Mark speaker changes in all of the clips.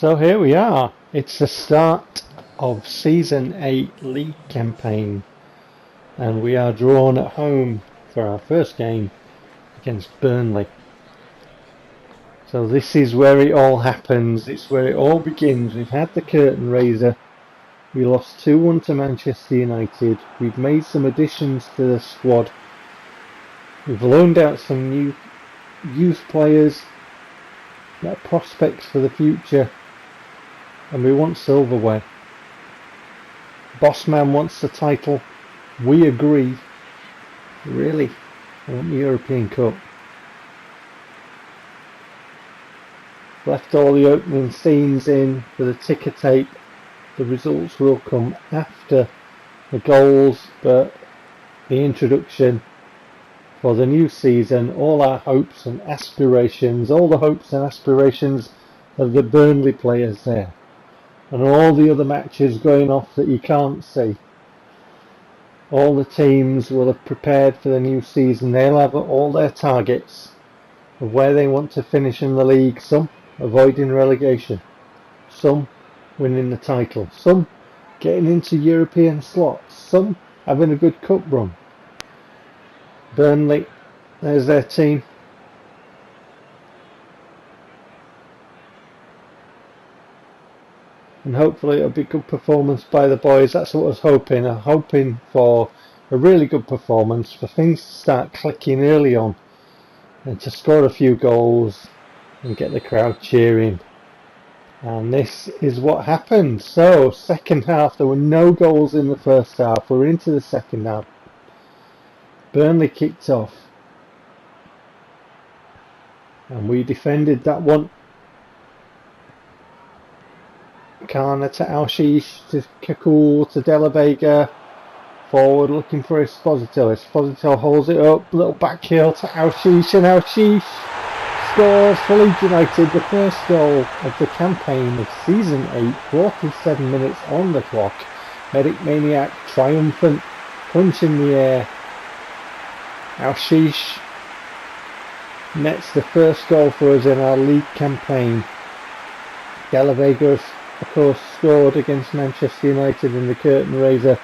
Speaker 1: So here we are. It's the start of Season 8 League campaign, and we are drawn at home for our first game against Burnley. So this is where it all happens. It's where it all begins. We've had the curtain raiser. We lost 2-1 to Manchester United. We've made some additions to the squad. We've loaned out some new youth players that are prospects for the future. And we want silverware. Bossman wants the title. We agree. Really, I want the European Cup. Left all the opening scenes in for the ticker tape. The results will come after the goals, but the introduction for the new season, all our hopes and aspirations, all the hopes and aspirations of the Burnley players there. And all the other matches going off that you can't see. All the teams will have prepared for the new season. They'll have all their targets of where they want to finish in the league. Some avoiding relegation. Some winning the title. Some getting into European slots. Some having a good cup run. Burnley, there's their team. And hopefully it'll be a good performance by the boys. That's what I was hoping. I'm hoping for a really good performance, for things to start clicking early on and to score a few goals and get the crowd cheering. And this is what happened. So, second half, there were no goals in the first half. We're into the second half. Burnley kicked off. And we defended that one. Kana to Alshish, to Kakoul, to De La Vega, forward looking for Esposito. Esposito holds it up, little back heel to Alshish, and Alshish scores for Leeds United, the first goal of the campaign of Season 8, 47 minutes on the clock. Medic Maniac, triumphant, punch in the air. Alshish nets the first goal for us in our league campaign. De La Vega, of course, scored against Manchester United in the curtain raiser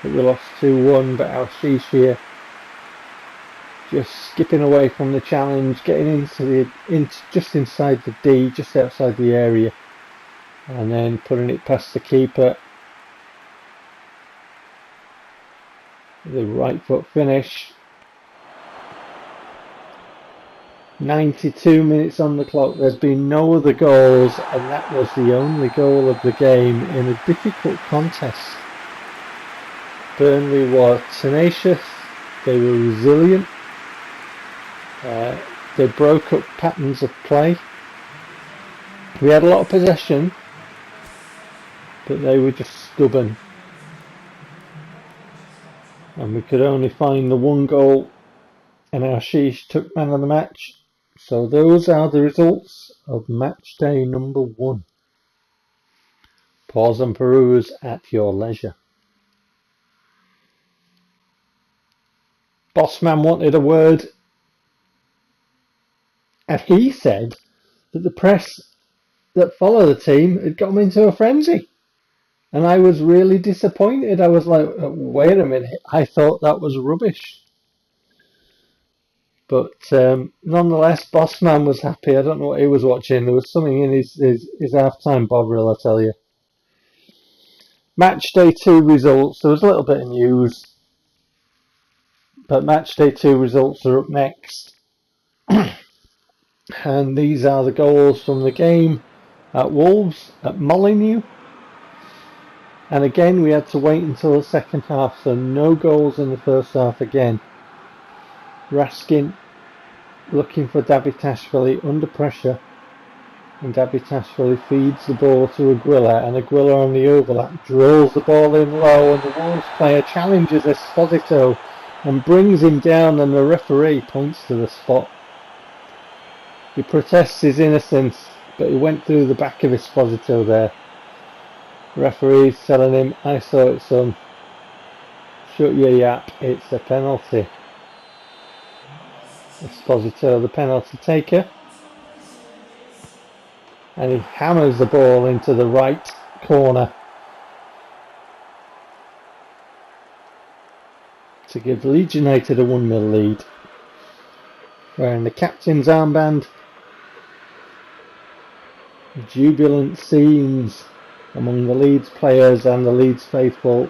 Speaker 1: that we lost 2-1, but Alshish here just skipping away from the challenge, getting just inside the D, just outside the area, and then putting it past the keeper. The right foot finish. 92 minutes on the clock. There's been no other goals, and that was the only goal of the game in a difficult contest. Burnley were tenacious, they were resilient, they broke up patterns of play. We had a lot of possession, but they were just stubborn, and we could only find the one goal, and Ashish took man of the match. So those are the results of match day number 1. Pause and peruse at your leisure. Bossman wanted a word, and he said that the press that follow the team had got him into a frenzy. And I was really disappointed. I was like, wait a minute, I thought that was rubbish. But nonetheless, Bossman was happy. I don't know what he was watching. There was something in his half-time bovril, I tell you. Match day 2 results. There was a little bit of news, but match day 2 results are up next. And these are the goals from the game at Wolves, at Molineux. And again, we had to wait until the second half, so no goals in the first half again. Raskin looking for Dabitashvili under pressure, and Dabitashvili feeds the ball to Aguila, and Aguila on the overlap drills the ball in low, and the Wolves player challenges Esposito and brings him down, and the referee points to the spot. He protests his innocence, but he went through the back of Esposito there. The referee's telling him, I saw it, son. Shut your yap, it's a penalty. Esposito, the penalty taker. and he hammers the ball into the right corner to give Leeds United a 1-0 lead. Wearing the captain's armband, jubilant scenes among the Leeds players and the Leeds faithful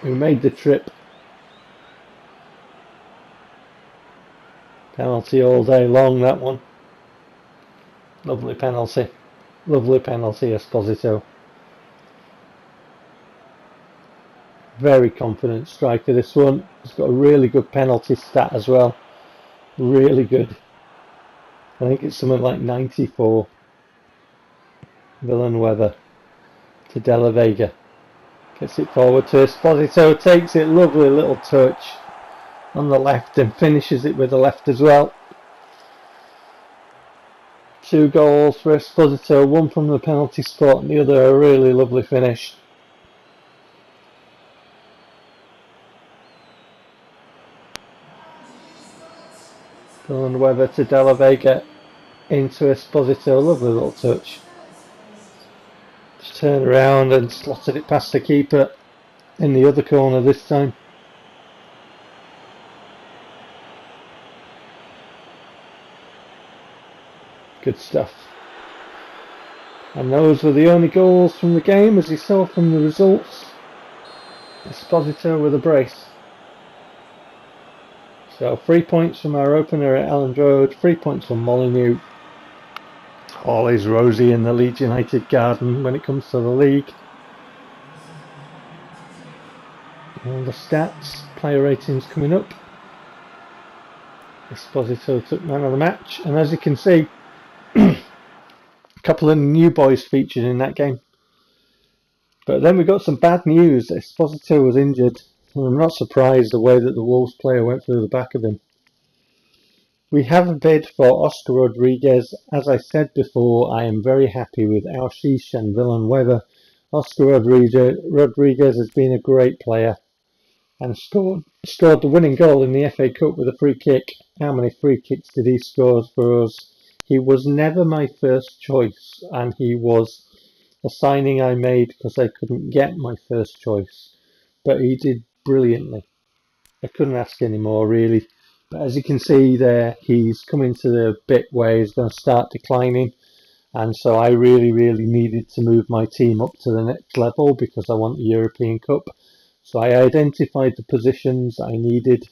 Speaker 1: who made the trip. Penalty all day long, that one. Lovely penalty. Lovely penalty, Esposito. Very confident striker, this one. He's got a really good penalty stat as well. Really good. I think it's something like 94. Villanueva to De La Vega. Gets it forward to Esposito. Takes it. Lovely little touch on the left and finishes it with the left as well. 2 goals for Esposito. One from the penalty spot and the other a really lovely finish. Villanueva to De La Vega into Esposito. Lovely little touch. Just turned around and slotted it past the keeper in the other corner this time. Good stuff. And those were the only goals from the game, as you saw from the results. Esposito with a brace. So 3 points from our opener at Elland Road, 3 points from Molineux. All is rosy in the Leeds United garden when it comes to the league. All the stats, player ratings coming up. Esposito took man of the match, and as you can see, a couple of new boys featured in that game. But then we got some bad news. Esposito was injured, and I'm not surprised the way that the Wolves player went through the back of him. We have a bid for Oscar Rodriguez. As I said before, I am very happy with Alshish and Villanueva. Oscar Rodriguez has been a great player and scored the winning goal in the FA Cup with a free kick. How many free kicks did he score for us? He was never my first choice, and he was a signing I made because I couldn't get my first choice. But he did brilliantly. I couldn't ask any more, really. But as you can see there, he's coming to the bit where he's going to start declining. And so I really needed to move my team up to the next level because I want the European Cup. So I identified the positions I needed.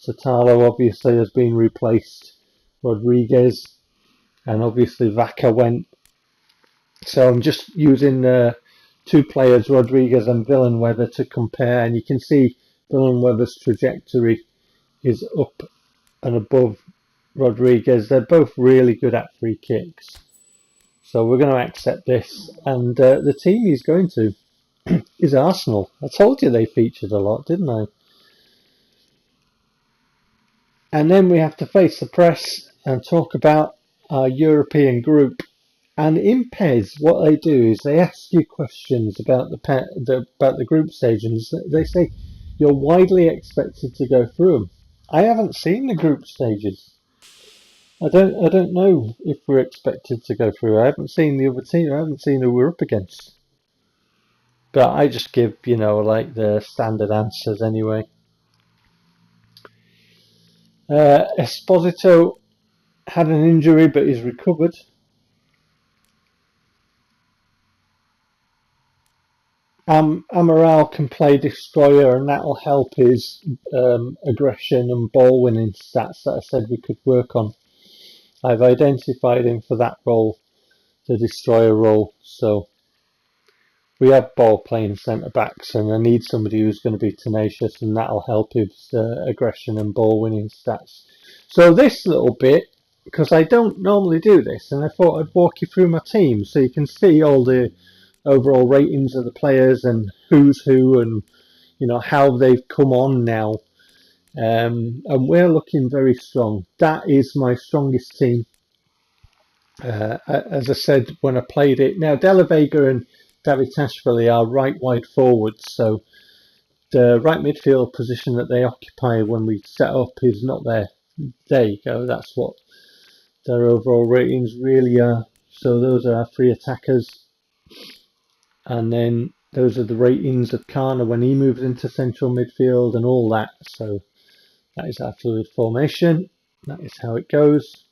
Speaker 1: Satalo obviously has been replaced. Rodriguez, and obviously Vaca went. So I'm just using 2 players, Rodriguez and Villanueva, to compare. And you can see Villanueva's trajectory is up and above Rodriguez. They're both really good at free kicks. So we're going to accept this. And the team he's going to is Arsenal. I told you they featured a lot, didn't I? And then we have to face the press and talk about our European group. And in PES, what they do is they ask you questions about the group stage, and they say you're widely expected to go through them. I haven't seen the group stages. I don't know if we're expected to go through. I haven't seen the other team. I haven't seen who we're up against. But I just give, like the standard answers anyway. Esposito had an injury, but he's recovered. Amaral can play destroyer, and that'll help his aggression and ball winning stats that I said we could work on. I've identified him for that role, the destroyer role. So we have ball playing centre backs, and I need somebody who's going to be tenacious, and that'll help his aggression and ball winning stats. So this little bit, because I don't normally do this, and I thought I'd walk you through my team so you can see all the overall ratings of the players and who's who, and how they've come on now. And we're looking very strong. That is my strongest team. As I said when I played it. Now De La Vega and Davitashvili are right wide forwards, so the right midfield position that they occupy when we set up is not there. There you go. That's what their overall ratings really are. So those are our 3 attackers, and then those are the ratings of Kana when he moves into central midfield and all that. So that is our fluid formation. That is how it goes.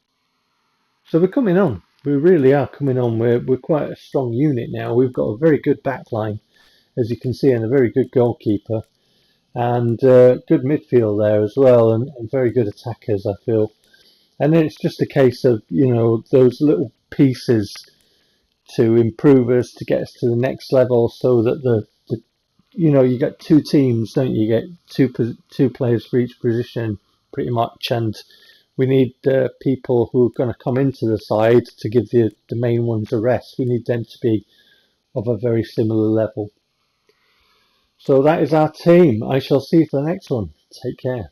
Speaker 1: So we're coming on. We really are coming on. We're quite a strong unit now. We've got a very good back line, as you can see, and a very good goalkeeper, and good midfield there as well, and very good attackers, I feel. And then it's just a case of, you know, those little pieces to improve us, to get us to the next level, so that the you know, you get 2 teams, don't you? You get two players for each position, pretty much, and we need people who are going to come into the side to give the main ones a rest. We need them to be of a very similar level. So that is our team. I shall see you for the next one. Take care.